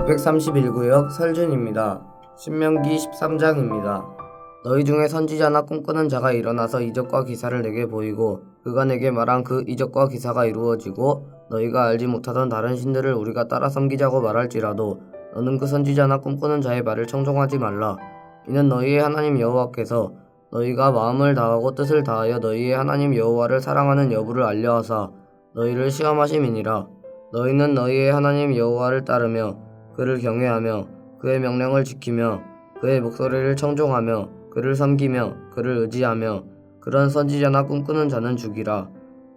631구역 설준입니다. 신명기 13장입니다. 너희 중에 선지자나 꿈꾸는 자가 일어나서 이적과 기사를 내게 보이고 그가 내게 말한 그 이적과 기사가 이루어지고 너희가 알지 못하던 다른 신들을 우리가 따라 섬기자고 말할지라도 너는 그 선지자나 꿈꾸는 자의 말을 청종하지 말라. 이는 너희의 하나님 여호와께서 너희가 마음을 다하고 뜻을 다하여 너희의 하나님 여호와를 사랑하는 여부를 알려하사 너희를 시험하심이니라. 너희는 너희의 하나님 여호와를 따르며 그를 경외하며 그의 명령을 지키며 그의 목소리를 청종하며 그를 섬기며 그를 의지하며 그런 선지자나 꿈꾸는 자는 죽이라.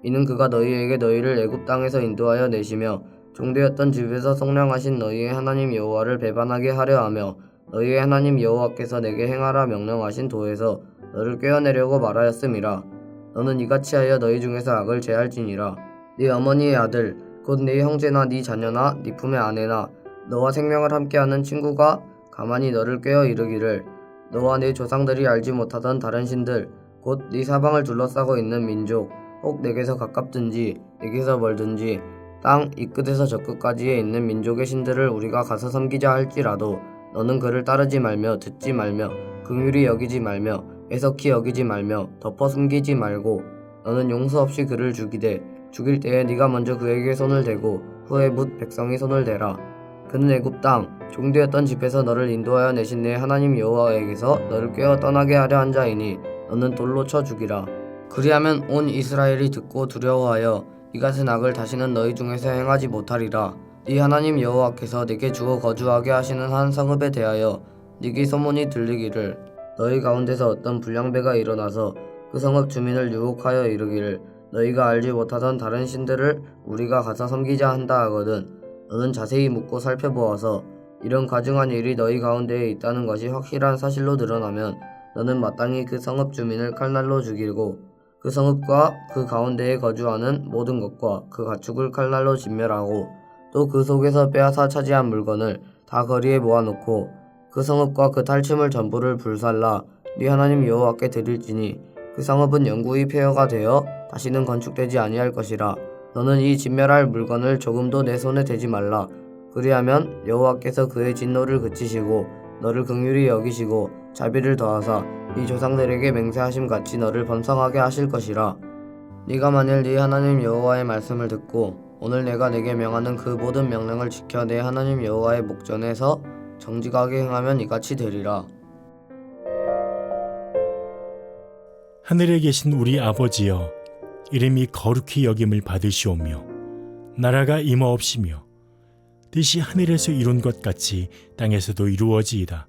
이는 그가 너희에게 너희를 애굽 땅에서 인도하여 내시며 종되었던 집에서 속량하신 너희의 하나님 여호와를 배반하게 하려 하며 너희의 하나님 여호와께서 내게 행하라 명령하신 도에서 너를 꿰어내려고 말하였음이라. 너는 이같이 하여 너희 중에서 악을 제할지니라. 네 어머니의 아들 곧 네 형제나 네 자녀나 네 품의 아내나 너와 생명을 함께하는 친구가 가만히 너를 꿰어 이르기를 너와 네 조상들이 알지 못하던 다른 신들 곧 네 사방을 둘러싸고 있는 민족 혹 내게서 가깝든지 내게서 멀든지 땅 이 끝에서 저 끝까지에 있는 민족의 신들을 우리가 가서 섬기자 할지라도 너는 그를 따르지 말며 듣지 말며 긍휼히 여기지 말며 애석히 여기지 말며 덮어 숨기지 말고 너는 용서 없이 그를 죽이되 죽일 때에 네가 먼저 그에게 손을 대고 후에 뭇 백성이 손을 대라. 그는 애굽 땅 종되었던 집에서 너를 인도하여 내신 내 하나님 여호와에게서 너를 꿰어 떠나게 하려 한 자이니 너는 돌로 쳐 죽이라. 그리하면 온 이스라엘이 듣고 두려워하여 이 같은 악을 다시는 너희 중에서 행하지 못하리라. 네 하나님 여호와께서 네게 주어 거주하게 하시는 한 성읍에 대하여 네게 소문이 들리기를 너희 가운데서 어떤 불량배가 일어나서 그 성읍 주민을 유혹하여 이르기를 너희가 알지 못하던 다른 신들을 우리가 가서 섬기자 한다 하거든 너는 자세히 묻고 살펴보아서 이런 가증한 일이 너희 가운데에 있다는 것이 확실한 사실로 드러나면 너는 마땅히 그 성읍 주민을 칼날로 죽이고 그 성읍과 그 가운데에 거주하는 모든 것과 그 가축을 칼날로 진멸하고 또 그 속에서 빼앗아 차지한 물건을 다 거리에 모아놓고 그 성읍과 그 탈취물 전부를 불살라 네 하나님 여호와께 드릴지니 그 성읍은 영구히 폐허가 되어 다시는 건축되지 아니할 것이라. 너는 이 진멸할 물건을 조금도 내 손에 대지 말라. 그리하면 여호와께서 그의 진노를 그치시고 너를 긍휼히 여기시고 자비를 더하사 네 조상들에게 맹세하심 같이 너를 번성하게 하실 것이라. 네가 만일 네 하나님 여호와의 말씀을 듣고 오늘 내가 내게 명하는 그 모든 명령을 지켜 내 하나님 여호와의 목전에서 정직하게 행하면 이같이 되리라. 하늘에 계신 우리 아버지여, 이름이 거룩히 여김을 받으시오며 나라가 임하옵시며 뜻이 하늘에서 이룬 것 같이 땅에서도 이루어지이다.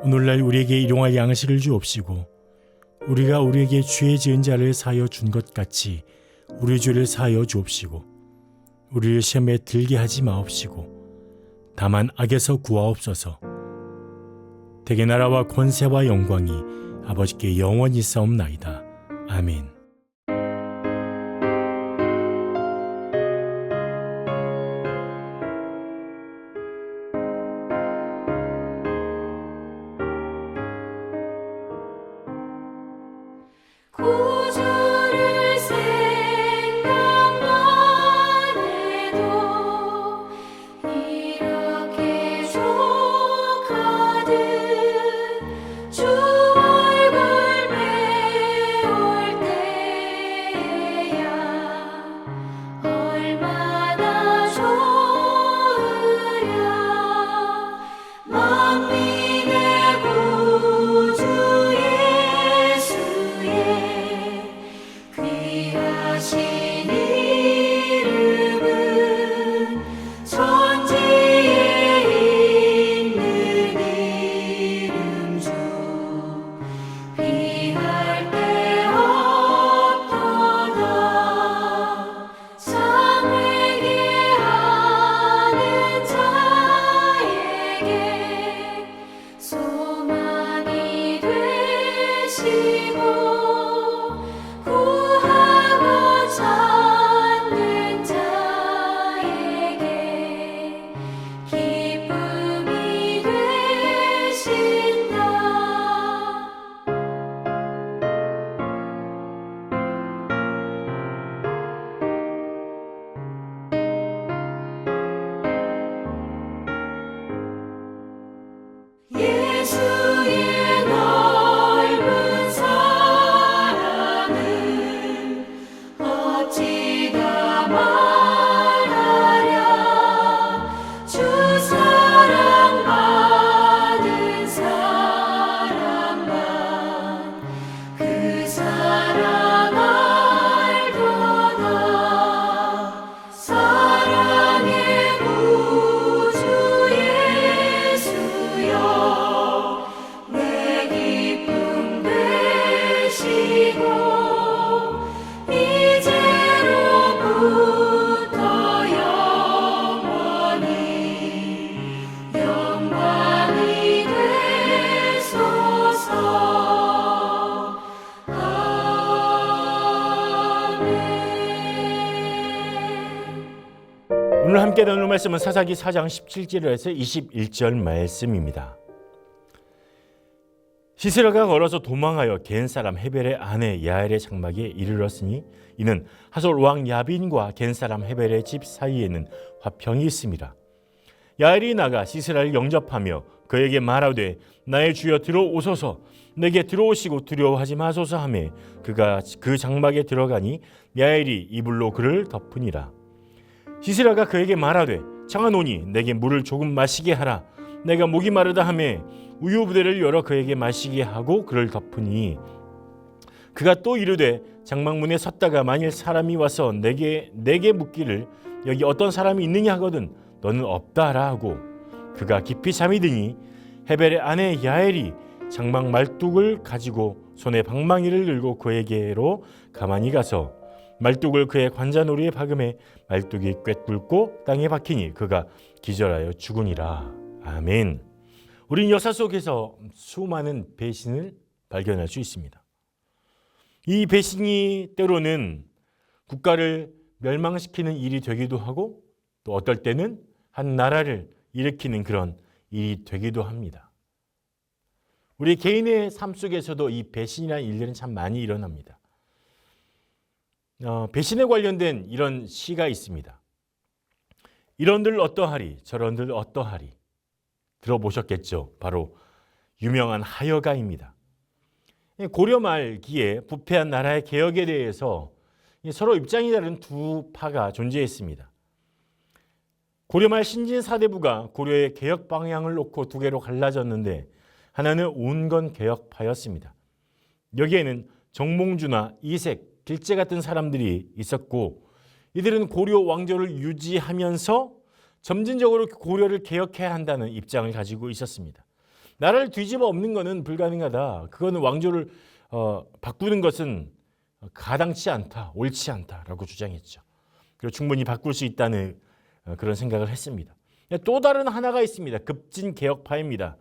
오늘날 우리에게 일용할 양식을 주옵시고 우리가 우리에게 죄 지은 자를 사하여 준 것 같이 우리 죄를 사하여 주옵시고 우리를 시험에 들게 하지 마옵시고 다만 악에서 구하옵소서. 대개 나라와 권세와 영광이 아버지께 영원히 싸움나이다. 아멘. 구주를 생각만 해도 이렇게 족하듯 주 얼굴 배울 때 오늘 함께 나눌 말씀은 사사기 4장 17절에서 21절 말씀입니다. 시스라가 걸어서 도망하여 겐 사람 헤벨의 아내 야엘의 장막에 이르렀으니 이는 하솔 왕 야빈과 겐 사람 헤벨의 집 사이에는 화평이 있음이라. 야엘이 나가 시스라를 영접하며 그에게 말하되 나의 주여 들어오소서 내게 들어오시고 두려워하지 마소서 하매 그가 그 장막에 들어가니 야엘이 이불로 그를 덮으니라. 시스라가 그에게 말하되 청하노니 내게 물을 조금 마시게 하라. 내가 목이 마르다 하매 우유 부대를 열어 그에게 마시게 하고 그를 덮으니 그가 또 이르되 장막문에 섰다가 만일 사람이 와서 내게 묻기를 여기 어떤 사람이 있느냐 하거든 너는 없다 하라 하고 그가 깊이 잠이 드니 헤벨의 아내 야엘이 장막 말뚝을 가지고 손에 방망이를 들고 그에게로 가만히 가서 말뚝을 그의 관자놀이에 박음에 말뚝이 꿰뚫고 땅에 박히니 그가 기절하여 죽으니라. 아멘. 우린 역사 속에서 수많은 배신을 발견할 수 있습니다. 이 배신이 때로는 국가를 멸망시키는 일이 되기도 하고 또 어떨 때는 한 나라를 일으키는 그런 일이 되기도 합니다. 우리 개인의 삶 속에서도 이 배신이라는 일들은 참 많이 일어납니다. 배신에 관련된 이런 시가 있습니다. 이런들 어떠하리 저런들 어떠하리 들어보셨겠죠. 바로 유명한 하여가입니다. 고려 말기에 부패한 나라의 개혁에 대해서 서로 입장이 다른 두 파가 존재했습니다. 고려 말 신진 사대부가 고려의 개혁 방향을 놓고 두 개로 갈라졌는데 하나는 온건 개혁파였습니다. 여기에는 정몽주나 이색, 길재 같은 사람들이 있었고 이들은 고려 왕조를 유지하면서 점진적으로 고려를 개혁해야 한다는 입장을 가지고 있었습니다. 나라를 뒤집어 엎는 것은 불가능하다. 그거는 왕조를 바꾸는 것은 가당치 않다, 옳지 않다라고 주장했죠. 그리고 충분히 바꿀 수 있다는 그런 생각을 했습니다. 또 다른 하나가 있습니다. 급진 개혁파입니다.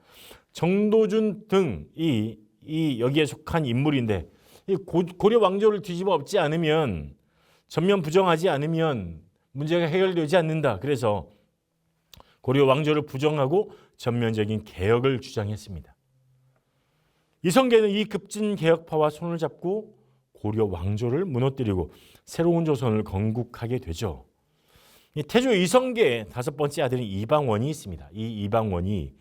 정도준 등이 여기에 속한 인물인데 고려 왕조를 뒤집어 엎지 않으면 전면 부정하지 않으면 문제가 해결되지 않는다. 그래서 고려 왕조를 부정하고 전면적인 개혁을 주장했습니다. 이성계는 이 급진 개혁파와 손을 잡고 고려 왕조를 무너뜨리고 새로운 조선을 건국하게 되죠. 태조 이성계의 다섯 번째 아들인 이방원이 있습니다. 이 이방원이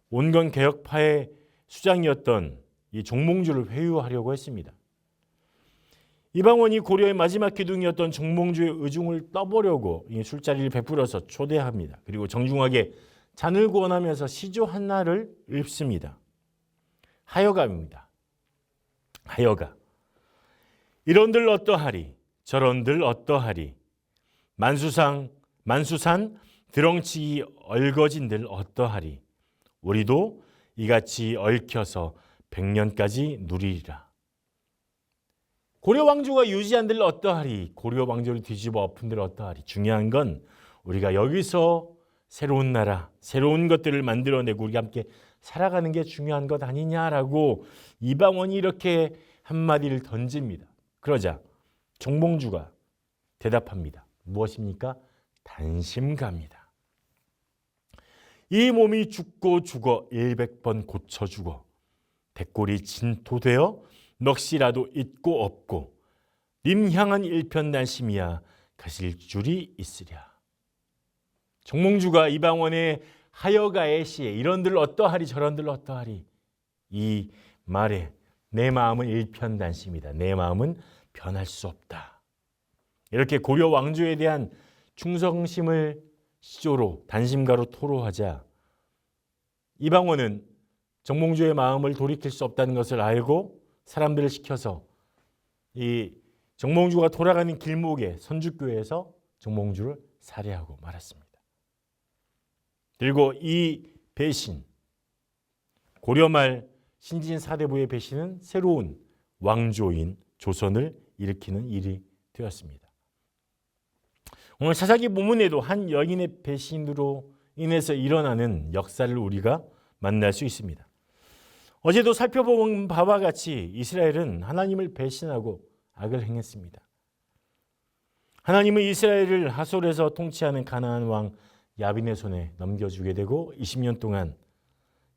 온건 개혁파의 수장이었던 이 정몽주를 회유하려고 했습니다. 이방원이 고려의 마지막 기둥이었던 정몽주의 의중을 떠보려고 술자리를 베풀어서 초대합니다. 그리고 정중하게 잔을 구원하면서 시조 한나를 읊습니다. 하여가입니다. 하여가. 이런들 어떠하리 저런들 어떠하리 만수산 드렁치기 얼거진들 어떠하리 우리도 이같이 얽혀서 100년까지 누리리라. 고려 왕조가 유지한들 어떠하리 고려 왕조를 뒤집어 엎은들 어떠하리. 중요한 건 우리가 여기서 새로운 나라 새로운 것들을 만들어내고 우리가 함께 살아가는 게 중요한 것 아니냐라고 이방원이 이렇게 한마디를 던집니다. 그러자 정몽주가 대답합니다. 무엇입니까? 단심가입니다. 이 몸이 죽고 죽어 100번 고쳐 죽어 백골이 진토되어 넋이라도 있고 없고 님 향한 일편단심이야 가실 줄이 있으랴. 정몽주가 이방원의 하여가의 시에 이런들 어떠하리 저런들 어떠하리 이 말에 내 마음은 일편단심이다. 내 마음은 변할 수 없다. 이렇게 고려 왕조에 대한 충성심을 시조로 단심가로 토로하자 이방원은 정몽주의 마음을 돌이킬 수 없다는 것을 알고 사람들을 시켜서 이 정몽주가 돌아가는 길목에 선주교회에서 정몽주를 살해하고 말았습니다. 그리고 이 배신, 고려 말 신진 사대부의 배신은 새로운 왕조인 조선을 일으키는 일이 되었습니다. 오늘 사사기 본문에도 한 여인의 배신으로 인해서 일어나는 역사를 우리가 만날 수 있습니다. 어제도 살펴본 바와 같이 이스라엘은 하나님을 배신하고 악을 행했습니다. 하나님은 이스라엘을 하솔에서 통치하는 가나안 왕 야빈의 손에 넘겨주게 되고 20년 동안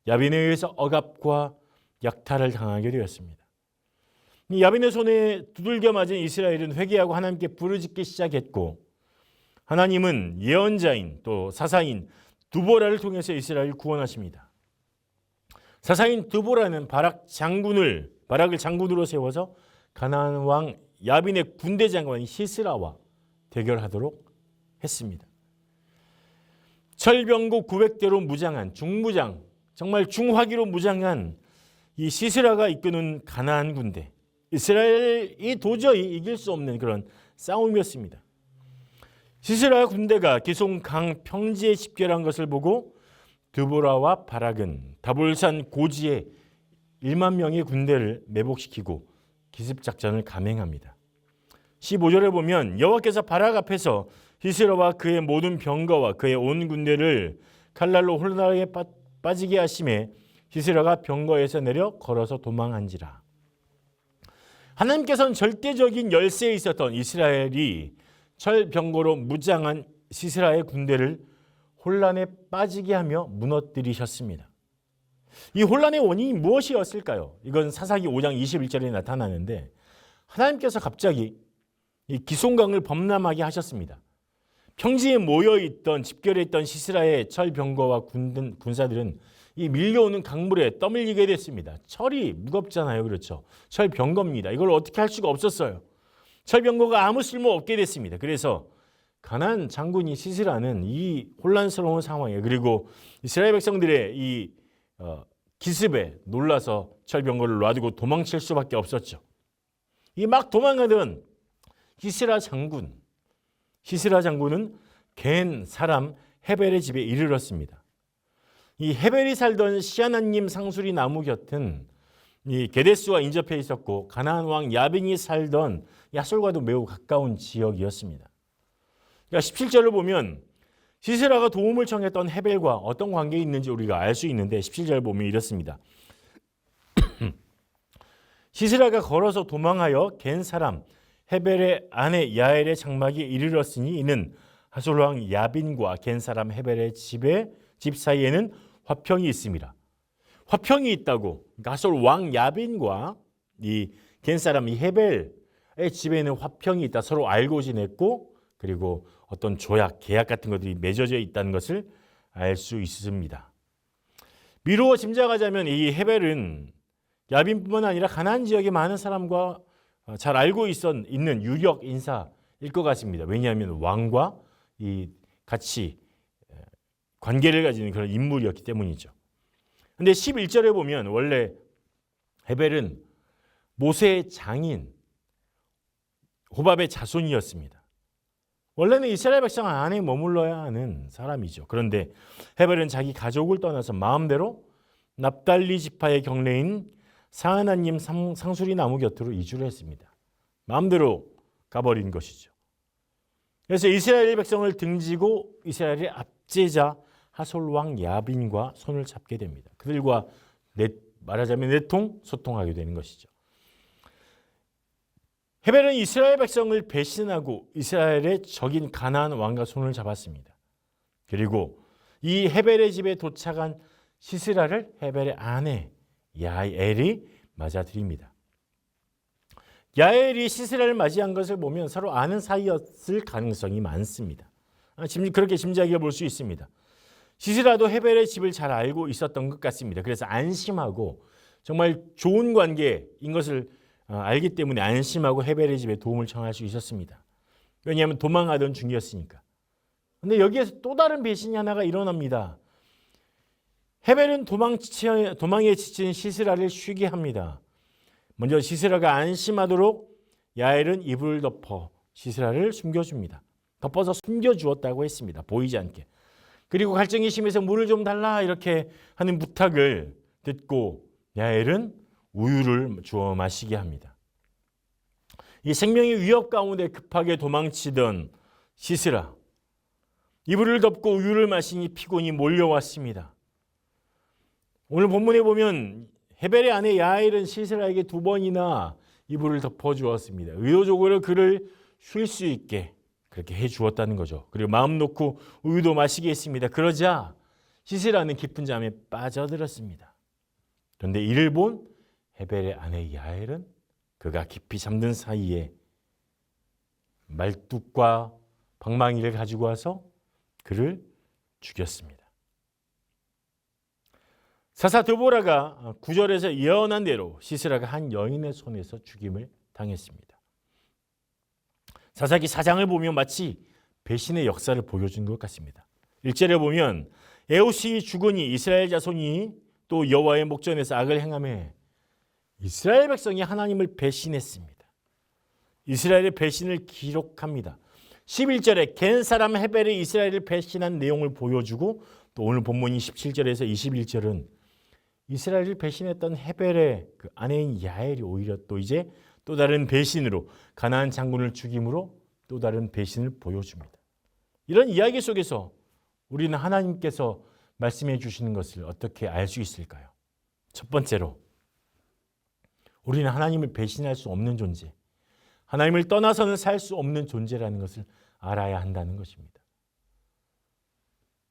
야빈에 의해서 억압과 약탈을 당하게 되었습니다. 이 야빈의 손에 두들겨 맞은 이스라엘은 회개하고 하나님께 부르짖기 시작했고 하나님은 예언자인 또 사사인 두보라를 통해서 이스라엘을 구원하십니다. 사사인 두보라는 바락을 장군으로 세워서 가나안 왕 야빈의 군대 장관인 시스라와 대결하도록 했습니다. 철병고 900대로 무장한 중무장, 정말 중화기로 무장한 이 시스라가 이끄는 가나안 군대, 이스라엘이 도저히 이길 수 없는 그런 싸움이었습니다. 시스라 군대가 기송강 평지에 집결한 것을 보고 드보라와 바락은 다볼산 고지에 1만 명의 군대를 매복시키고 기습작전을 감행합니다. 15절에 보면 여호와께서 바락 앞에서 시스라와 그의 모든 병거와 그의 온 군대를 칼날로 홀라에 빠지게 하심에 시스라가 병거에서 내려 걸어서 도망한지라. 하나님께서는 절대적인 열세에 있었던 이스라엘이 철병거로 무장한 시스라의 군대를 혼란에 빠지게 하며 무너뜨리셨습니다. 이 혼란의 원인이 무엇이었을까요? 이건 사사기 5장 21절에 나타나는데 하나님께서 갑자기 이 기송강을 범람하게 하셨습니다. 평지에 모여있던 집결해 있던 시스라의 철병거와 군사들은 이 밀려오는 강물에 떠밀리게 됐습니다. 철이 무겁잖아요. 그렇죠? 철병거입니다. 이걸 어떻게 할 수가 없었어요. 철병거가 아무 쓸모 없게 됐습니다. 그래서 가나안 장군이 시스라는 이 혼란스러운 상황에 그리고 이스라엘 백성들의 이 기습에 놀라서 철병거를 놔두고 도망칠 수밖에 없었죠. 이 막 도망가던 시스라 장군은 겐 사람 헤벨의 집에 이르렀습니다. 이 헤벨이 살던 시아나님 상수리 나무 곁은 이 게데스와 인접해 있었고 가나안 왕 야빈이 살던 야솔과도 매우 가까운 지역이었습니다. 그러니까 17절을 보면 시스라가 도움을 청했던 헤벨과 어떤 관계에 있는지 우리가 알 수 있는데 17절 보면 이렇습니다. 시스라가 걸어서 도망하여 겐 사람 헤벨의 아내 야엘의 장막에 이르렀으니 이는 하솔 왕 야빈과 겐 사람 헤벨의 집 사이에는 화평이 있습니다. 화평이 있다고 하솔 왕 야빈과 이 겐 사람 이 헤벨의 집에는 화평이 있다. 서로 알고 지냈고 그리고 어떤 조약, 계약 같은 것들이 맺어져 있다는 것을 알 수 있습니다. 미루어 짐작하자면 이 헤벨은 야빈뿐만 아니라 가나안 지역의 많은 사람과 잘 알고 있는 유력 인사일 것 같습니다. 왜냐하면 왕과 이 같이 관계를 가지는 그런 인물이었기 때문이죠. 그런데 11절에 보면 원래 헤벨은 모세의 장인 호밥의 자손이었습니다. 원래는 이스라엘 백성 안에 머물러야 하는 사람이죠. 그런데 헤벨은 자기 가족을 떠나서 마음대로 납달리 지파의 경례인 사하나님 상수리 나무 곁으로 이주를 했습니다. 마음대로 가버린 것이죠. 그래서 이스라엘 백성을 등지고 이스라엘의 압제자 하솔 왕 야빈과 손을 잡게 됩니다. 그들과 말하자면 내통 소통하게 되는 것이죠. 헤벨은 이스라엘 백성을 배신하고 이스라엘의 적인 가나안 왕과 손을 잡았습니다. 그리고 이 헤벨의 집에 도착한 시스라를 헤벨의 아내 야엘이 맞아들입니다. 야엘이 시스라를 맞이한 것을 보면 서로 아는 사이였을 가능성이 많습니다. 그렇게 짐작해 볼 수 있습니다. 시스라도 헤벨의 집을 잘 알고 있었던 것 같습니다. 그래서 안심하고 정말 좋은 관계인 것을 알기 때문에 안심하고 헤벨의 집에 도움을 청할 수 있었습니다. 왜냐하면 도망하던 중이었으니까. 그런데 여기에서 또 다른 배신이 하나가 일어납니다. 헤벨은 도망에 지친 시스라를 쉬게 합니다. 먼저 시스라가 안심하도록 야엘은 이불을 덮어 시스라를 숨겨줍니다. 덮어서 숨겨주었다고 했습니다. 보이지 않게. 그리고 갈증이 심해서 물을 좀 달라 이렇게 하는 부탁을 듣고 야엘은 우유를 주어 마시게 합니다. 이 생명의 위협 가운데 급하게 도망치던 시스라. 이불을 덮고 우유를 마시니 피곤이 몰려왔습니다. 오늘 본문에 보면 헤벨의 아내 야엘은 시스라에게 2번이나 이불을 덮어주었습니다. 의도적으로 그를 쉴 수 있게 그렇게 해 주었다는 거죠. 그리고 마음 놓고 우유도 마시게 했습니다. 그러자 시세라는 깊은 잠에 빠져들었습니다. 그런데 이를 본 헤벨의 아내 야엘은 그가 깊이 잠든 사이에 말뚝과 방망이를 가지고 와서 그를 죽였습니다. 사사 드보라가 9절에서 예언한 대로 시스라가 한 여인의 손에서 죽임을 당했습니다. 사사기 4장을 보면 마치 배신의 역사를 보여준 것 같습니다. 1절에 보면 에웃이 죽으니 이스라엘 자손이 또 여호와의 목전에서 악을 행하며 이스라엘 백성이 하나님을 배신했습니다. 이스라엘의 배신을 기록합니다. 11절에 겐 사람 헤벨이 이스라엘을 배신한 내용을 보여주고 또 오늘 본문이 17절에서 21절은 이스라엘을 배신했던 헤벨의 그 아내인 야엘이 오히려 또 이제 또 다른 배신으로 가나안 장군을 죽임으로 또 다른 배신을 보여줍니다. 이런 이야기 속에서 우리는 하나님께서 말씀해 주시는 것을 어떻게 알 수 있을까요? 첫 번째로 우리는 하나님을 배신할 수 없는 존재, 하나님을 떠나서는 살 수 없는 존재라는 것을 알아야 한다는 것입니다.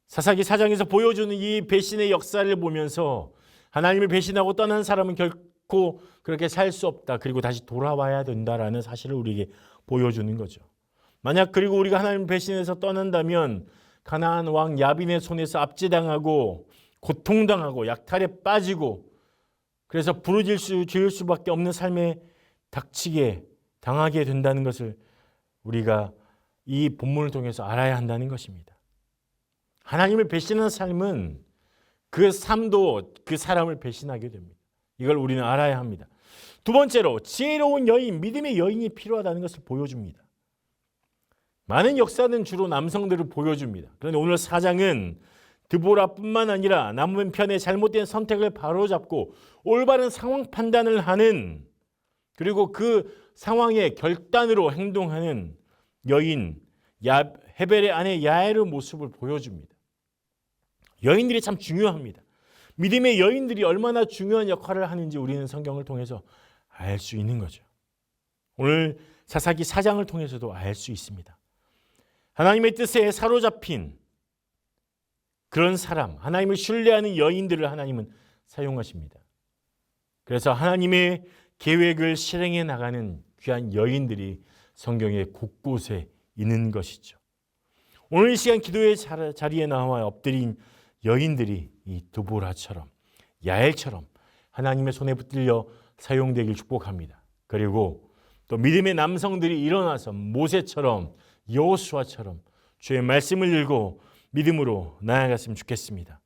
사사기 4장에서 보여주는 이 배신의 역사를 보면서 하나님을 배신하고 떠난 사람은 결코 그렇게 살 수 없다. 그리고 다시 돌아와야 된다라는 사실을 우리에게 보여주는 거죠. 만약 그리고 우리가 하나님을 배신해서 떠난다면 가나안 왕 야빈의 손에서 압제당하고 고통당하고 약탈에 빠지고 그래서 부르짖을 수밖에 없는 삶에 닥치게 당하게 된다는 것을 우리가 이 본문을 통해서 알아야 한다는 것입니다. 하나님을 배신하는 삶은 그 삶도 그 사람을 배신하게 됩니다. 이걸 우리는 알아야 합니다. 두 번째로 지혜로운 여인, 믿음의 여인이 필요하다는 것을 보여줍니다. 많은 역사는 주로 남성들을 보여줍니다. 그런데 오늘 4장은 드보라뿐만 아니라 남편의 잘못된 선택을 바로잡고 올바른 상황 판단을 하는 그리고 그 상황의 결단으로 행동하는 여인 헤벨의 아내 야엘의 모습을 보여줍니다. 여인들이 참 중요합니다. 믿음의 여인들이 얼마나 중요한 역할을 하는지 우리는 성경을 통해서 알 수 있는 거죠. 오늘 사사기 4장을 통해서도 알 수 있습니다. 하나님의 뜻에 사로잡힌 그런 사람, 하나님을 신뢰하는 여인들을 하나님은 사용하십니다. 그래서 하나님의 계획을 실행해 나가는 귀한 여인들이 성경의 곳곳에 있는 것이죠. 오늘 이 시간 기도의 자리에 나와 엎드린 여인들이 이 드보라처럼 야엘처럼 하나님의 손에 붙들려 사용되길 축복합니다. 그리고 또 믿음의 남성들이 일어나서 모세처럼 여호수아처럼 주의 말씀을 들고 믿음으로 나아갔으면 좋겠습니다.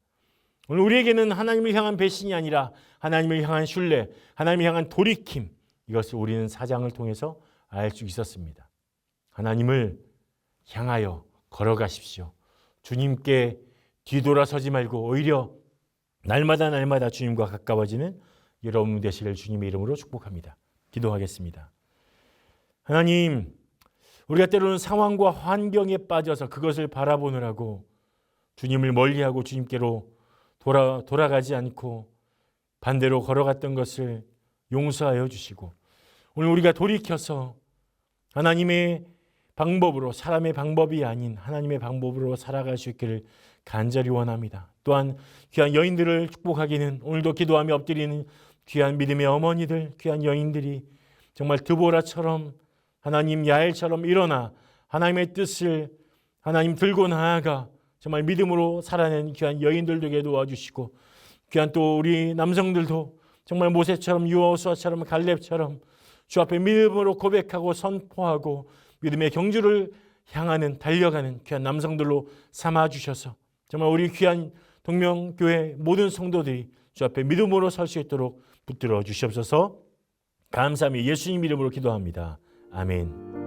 오늘 우리에게는 하나님을 향한 배신이 아니라 하나님을 향한 신뢰, 하나님을 향한 돌이킴, 이것을 우리는 4장을 통해서 알 수 있었습니다. 하나님을 향하여 걸어가십시오. 주님께 뒤돌아서지 말고 오히려 날마다 주님과 가까워지는 여러분 되시길 주님의 이름으로 축복합니다. 기도하겠습니다. 하나님, 우리가 때로는 상황과 환경에 빠져서 그것을 바라보느라고 주님을 멀리하고 주님께로 돌아가지 않고 반대로 걸어갔던 것을 용서하여 주시고 오늘 우리가 돌이켜서 하나님의 방법으로, 사람의 방법이 아닌 하나님의 방법으로 살아갈 수 있기를 간절히 원합니다. 또한 귀한 여인들을 축복하기는 오늘도 기도하며 엎드리는 귀한 믿음의 어머니들, 귀한 여인들이 정말 드보라처럼 하나님 야엘처럼 일어나 하나님의 뜻을 하나님 들고 나아가 정말 믿음으로 살아낸 귀한 여인들 되게 도와주시고 귀한 또 우리 남성들도 정말 모세처럼 여호수아처럼 갈렙처럼 주 앞에 믿음으로 고백하고 선포하고 믿음의 경주를 향하는 달려가는 귀한 남성들로 삼아주셔서 정말 우리 귀한 동명교회 모든 성도들이 주 앞에 믿음으로 설 수 있도록 붙들어 주시옵소서. 감사하며 예수님 이름으로 기도합니다. 아멘.